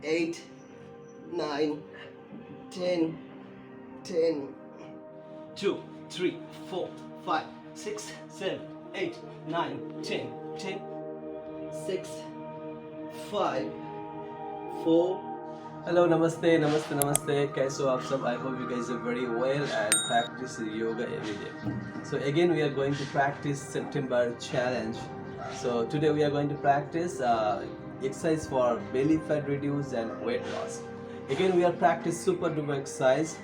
8, 9, 10, 10, 2, 3, 4, 5, 6, 7, 8, 9, 10, 10, 6, 5, 4. Hello, namaste. कैसे हो आप सब? I hope you guys are very well and practice yoga every day. So again, we are going to practice September challenge. So today we are going to practice exercise for belly fat reduce and weight loss. Again, we are practice super duper exercise.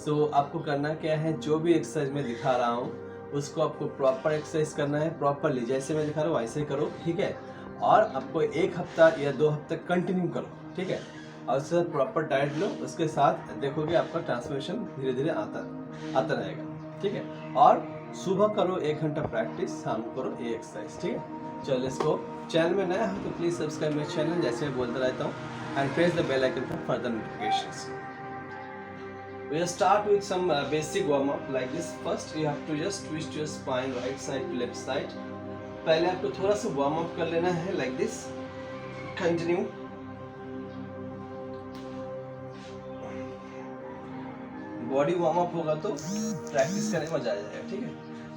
So आपको करना क्या है? जो भी exercise मैं दिखा रहा हूँ उसको आपको प्रॉपर एक्सरसाइज करना है, प्रॉपरली जैसे मैं दिखा रहा हूँ वैसे करो, ठीक है? और आपको 1 हफ्ता या 2 हफ्ते कंटिन्यू करो, ठीक है? और उसके साथ प्रॉपर डाइट लो, उसके साथ देखोगे आपका ट्रांसफॉर्मेशन धीरे धीरे आता रहेगा, ठीक है? और सुबह करो 1 घंटा प्रैक्टिस, शाम को करो ये एक्सरसाइज, ठीक है? चलो इसको, चैनल में नया हो तो प्लीज़ सब्सक्राइब माई चैनल, जैसे मैं बोलता रहता हूँ, and press the bell icon for further notifications. We'll start with some basic warm up like this. First you have to just twist your spine right side to left side. पहले आपको थोड़ा सा warm up कर लेना है like this. Continue. Body warm up होगा तो practice करने में मजा आ जाएगा, ठीक है?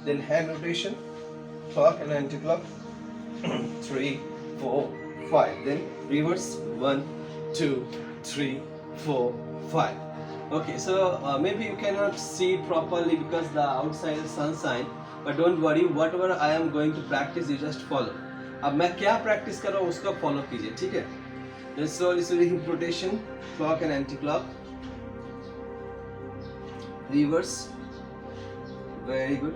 Then hand rotation, clock and anti clock, 3, 4, 5. Then reverse, 1, 2, 3, 4, 5. Okay, so maybe you cannot see properly because the outside is sunshine, but don't worry, whatever I am going to practice, you just follow. अब मैं क्या practice कर रहा हूँ उसका follow कीजिए, ठीक है? Then slowly hip rotation, clock and anti clock. Reverse, very good.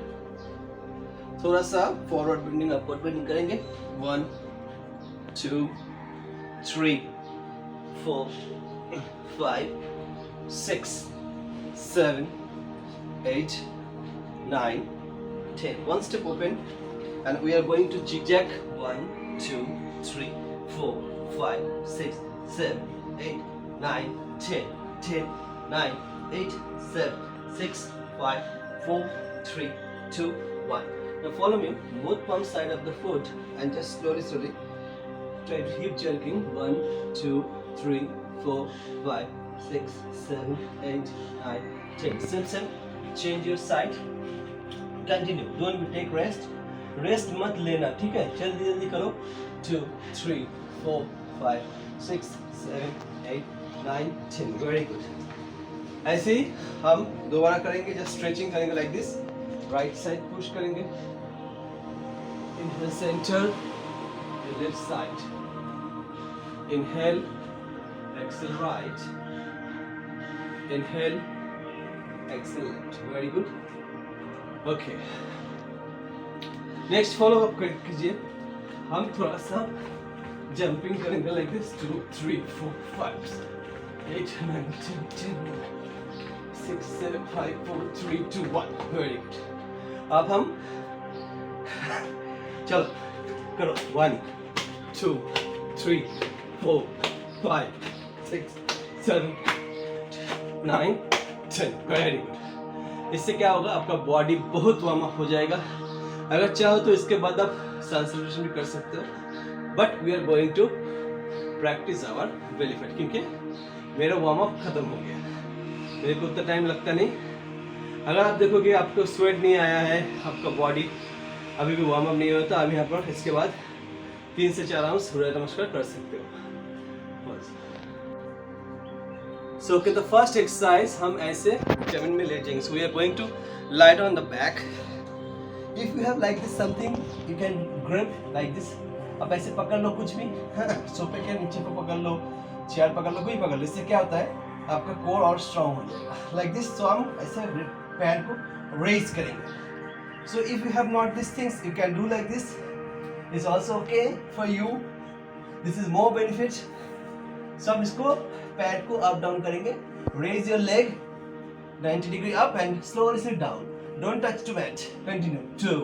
थोड़ा सा फॉरवर्ड बेंडिंग अपवर्ड बेंडिंग करेंगे. 1, 2, 3, 4, 5, 6, 7, 8, 9, 10. One step open and we are going to zigzag. 1, 2, 3, 4, 5, 6, 7, 8, 9, 10, 10, 9, 8, 7, 6, 5, 4, 3, 2, 1. Now follow me, both palm side of the foot and just slowly try to hip jerking. 1, 2, 3, 4, 5, 6, 7, 8, 9, 10. Same. Change your side. Continue. Don't take rest. Rest मत लेना, ठीक है? जल्दी करो. 2, 3, 4, 5, 6, 7, 8, 9, 10. Very good. ऐसे ही हम दोबारा करेंगे, जस्ट स्ट्रेचिंग करेंगे like this. Right side push करेंगे, in the centre, left side. Inhale, exhale right, inhale, exhale left. Very good. Okay, next follow up कीजिए. हम थोड़ा सा जंपिंग करेंगे लाइक दिस. 2, 3, 4, 5, 8, 9, 10, 10, 6, 7, 5, 4, 3, 2, 1. Very good. अब हम चलो करो. 1, 2, 3, 4, 5, 6, 7, 9, 10. Very good. इससे क्या होगा, आपका बॉडी बहुत वार्म अप हो जाएगा. अगर चाहो तो इसके बाद आप सेल्फ भी कर सकते हो, but we are going to practice our belly fat, क्योंकि मेरा वार्म अप खत्म हो गया. मेरे को उतना टाइम लगता नहीं. अगर आप देखोगे आपको स्वेट नहीं आया है, आपका बॉडी अभी भी वार्म अप नहीं होता, अभी यहाँ पर इसके बाद 3 से 4 राउंड सूर्य नमस्कार कर सकते हो. So okay, the first exercise हम ऐसे जमीन में लेट जाएंगे. So we are going to lie on the back. If you have like this something, you can grip like this. अब ऐसे पकड़ लो कुछ भी, सोफे के नीचे को पकड़ लो, चेयर पकड़ लो, कोई पकड़ लो. इससे क्या होता है, आपका कोर और स्ट्रॉन्ग हो जाएगा लाइक दिस. सो हम ऐसे पैर को रेज करेंगे. So if you have not this things, you can do like this. It's also okay for you. This is more benefit. So हम इसको पैर को अप डाउन करेंगे. Raise your leg 90 degree up and slowly sit down. Don't touch to mat. Continue. 2,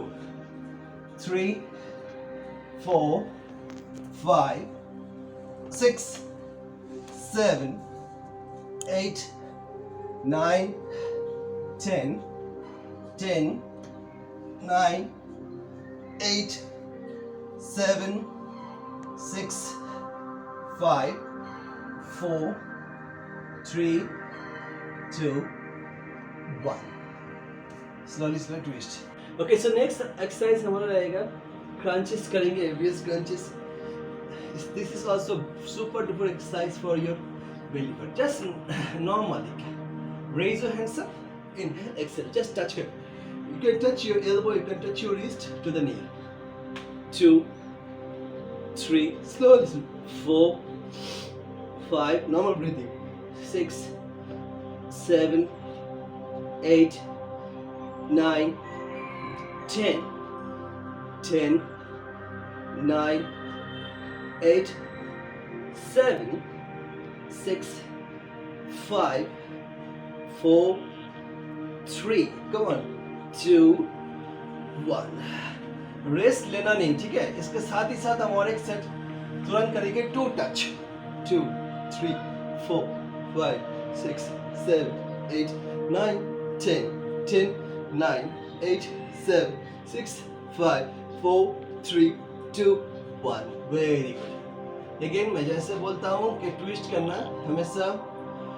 3, 4, 5, 6, 7, 8, 9, 10, 10, 9, 8, 7, 6, 5, 4, 3, 2, 1. Slowly twist. Okay, so next exercise हमारा रहेगा crunches करेंगे, obvious crunches. This is also super duper exercise for your belly button. Just normally raise your hands up, inhale, exhale. Just touch it. You can touch your elbow, you can touch your wrist to the knee. 2, 3, slowly. 4, 5, normal breathing. 6, 7, 8, 9, 10, 10, 9, 8, 7, 6, 5, 4, 3, come on, 2, 1. Rest लेना नहीं, ठीक है? इसके साथ ही साथ हम और एक सेट तुरंत करेंगे, 2 टच. 2, 3, 4, 5, 6, 7, 8, 9, 10, 10, 9, 8, 7, 6, 5, 4, 3, 2, 1. Very good. Again मैं जैसे बोलता हूँ कि ट्विस्ट करना हमेशा,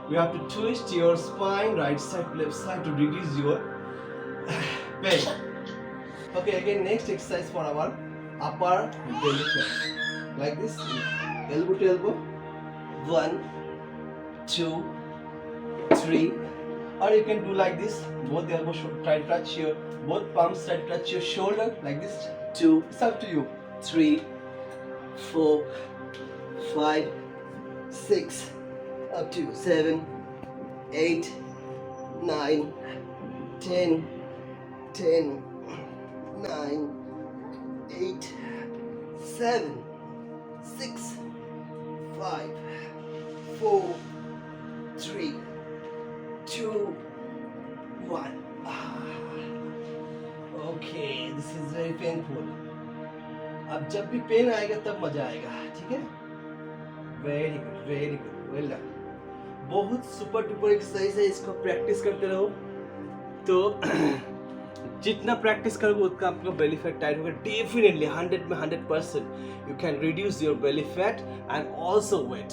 you have to twist your spine right side to left side to reduce your pain. Okay, again next exercise for our upper belly fat. Like this, elbow to elbow. 1, 2, 3, or you can do like this. Both elbows should try to touch your, both palms try to touch your shoulder like this. 2, it's up to you. 3, 4, 5, 6, up to 7, 8, 9, 10, 10, 9, 8, 7, 6, 5, 4, 3, 2, 1. Okay, this is very painful. अब जब भी pen आएगा तब मजा आएगा, ठीक है? Very good, very good, well done. बहुत सुपर डुपर एक्सरसाइज है, इसको प्रैक्टिस करते रहो. तो जितना प्रैक्टिस करोगे उतना आपका बेली फैट टाइट होगा. डेफिनेटली 100 में 100% you can reduce your belly fat and also weight.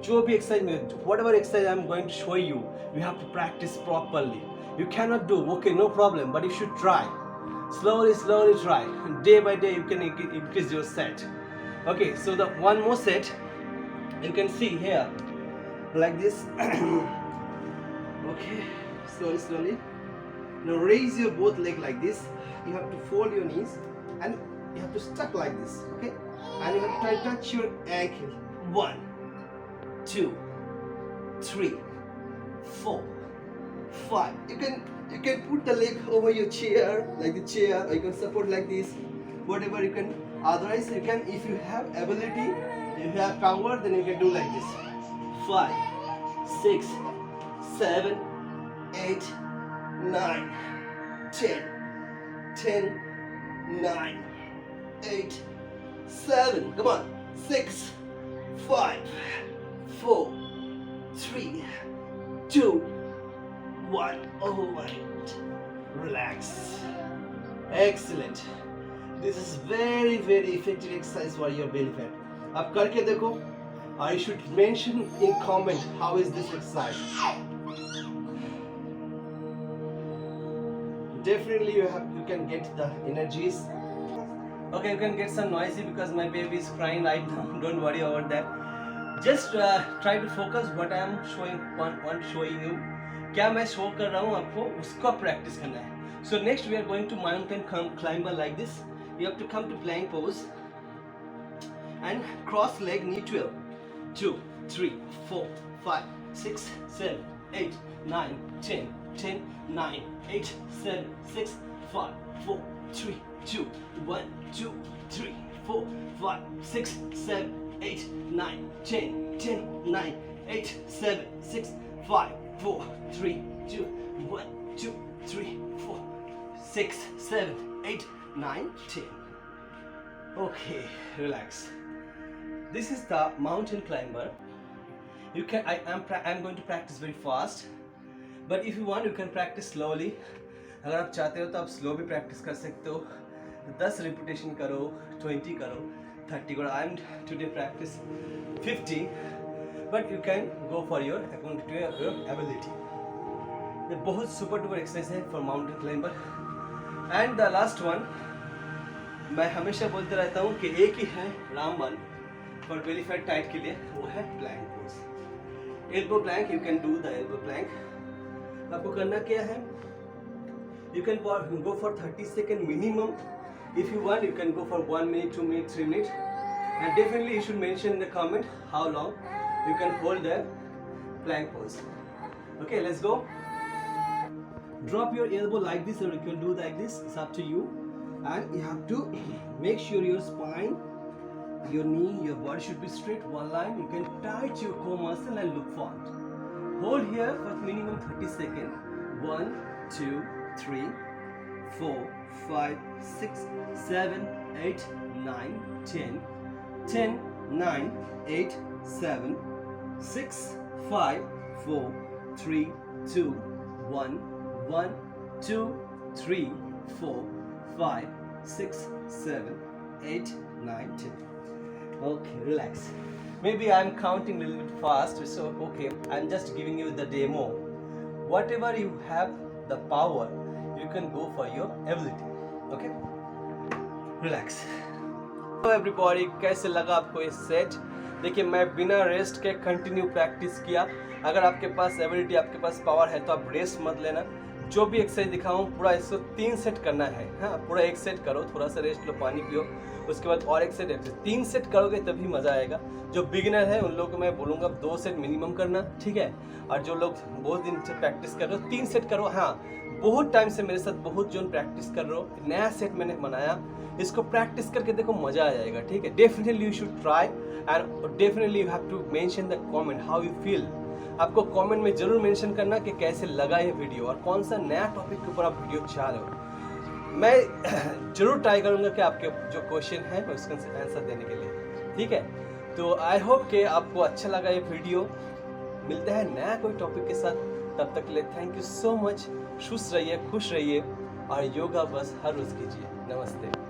जो भी एक्सरसाइज में, whatever exercise I am going to show you, you have to practice properly. You can not do, okay, no problem, but you should try. Slowly try. Day by day you can increase your set. Okay, so the one more set you can see here like this. Okay, slowly. Now raise your both leg like this. You have to fold your knees and you have to stuck like this. Okay, and you have to try to touch your ankle. 1, 2, 3, 4, 5. You can put the leg over your chair, like the chair, or you can support like this, whatever you can. Otherwise you can, if you have ability, if you have power, then you can do like this. 5, 6, 7, 8, 9, 10, 10, 9, 8, 7, come on, 6, 5, 4, 3, 2, 1. Oh my God. Relax. Excellent. This is very effective exercise for your belly fat. अब करके देखो. I should mention in comment how is this exercise. Definitely you can get the energies. Okay, you can get some noisy because my baby is crying right now. Don't worry about that. Just try to focus what I am showing you. क्या मैं show कर रहा हूँ आपको, उसका practice करना है. So next we are going to mountain climber like this. You have to come to plank pose and cross leg knee 12. 2, 3, 4, 5, 6, 7, 8, 9, 10, 10, 9, 8, 7, 6, 5, 4, 3, 2, 1, 2, 3, 4, 5, 6, 7, 8, 9, 10, 10, 9, 8, 7, 6, 5, 4, 3, 2, 1, 2, 3, 4, 6, 7, 8, 9, 10. Okay, relax. This is the mountain climber. You can. I'm going to practice very fast, but if you want, you can practice slowly. अगर आप चाहते हो तो आप slow भी practice कर सकते हो. 10 रिपीटेशन करो, 20 करो, 30 करो. I am today practice 50. but you can go for your according to your ability. ये बहुत सुपर डुपर एक्सरसाइज है for mountain climber. And the last one, मैं हमेशा बोलते रहता हूँ कि एक ही है रामबाण फॉर बेली फैट टाइट के लिए, वो है plank pose. Elbow Planck, you can do the elbow Planck. आपको करना क्या है, you can go for 30 seconds minimum. If you want, you can go for 1 minute, 2 minutes, 3 minutes. And definitely you should mention in the comment how long you can hold the plank pose. Okay, let's go. Drop your elbow like this, or you can do like this. It's up to you. And you have to make sure your spine, your knee, your body should be straight, one line. You can tight your core muscle and look forward. Hold here for minimum 30 seconds. 1, 2, 3, 4, 5, 6, 7, 8, 9, 10, 10, 9, 8, 7, 6, 5, 4, 3, 2, 1, 1, 2, 3, 4, 5, 6, 7, 8, 9, 10. Okay, relax. Maybe I'm counting a little bit fast, so okay, I'm just giving you the demo. Whatever you have the power, you can go for your ability. Okay, relax. Hello everybody, कैसे लगा आपको ये set? देखिए, मैं बिना rest के continue practice किया. अगर आपके पास एबिलिटी, आपके पास पावर है तो आप रेस्ट मत लेना. जो भी एक्सरसाइज दिखाऊं पूरा इसको 3 सेट करना है. हाँ, पूरा 1 सेट करो, थोड़ा सा रेस्ट लो, पानी पियो, उसके बाद और 1 सेट. 3 सेट करोगे तभी मज़ा आएगा. जो बिगिनर है उन लोगों को मैं बोलूँगा 2 सेट मिनिमम करना, ठीक है. और जो लोग बहुत दिन से प्रैक्टिस कर रहे हो 3 सेट करो. हाँ, बहुत टाइम से मेरे साथ बहुत जन प्रैक्टिस कर रहे हो, नया सेट मैंने बनाया, इसको प्रैक्टिस करके देखो, मज़ा आ जाएगा. ठीक है, definitely you should try and definitely you have to mention the comment how you feel. आपको कमेंट में जरूर मेंशन करना कि कैसे लगा ये वीडियो और कौन सा नया टॉपिक के ऊपर आप वीडियो चाह रहे हो. मैं जरूर ट्राई करूँगा कि आपके जो क्वेश्चन है उसका आंसर देने के लिए. ठीक है, तो आई होप कि आपको अच्छा लगा ये वीडियो. मिलते हैं नया कोई टॉपिक के साथ, तब तक के लिए थैंक यू सो मच. खुश रहिए और योगा बस हर रोज़ कीजिए. नमस्ते.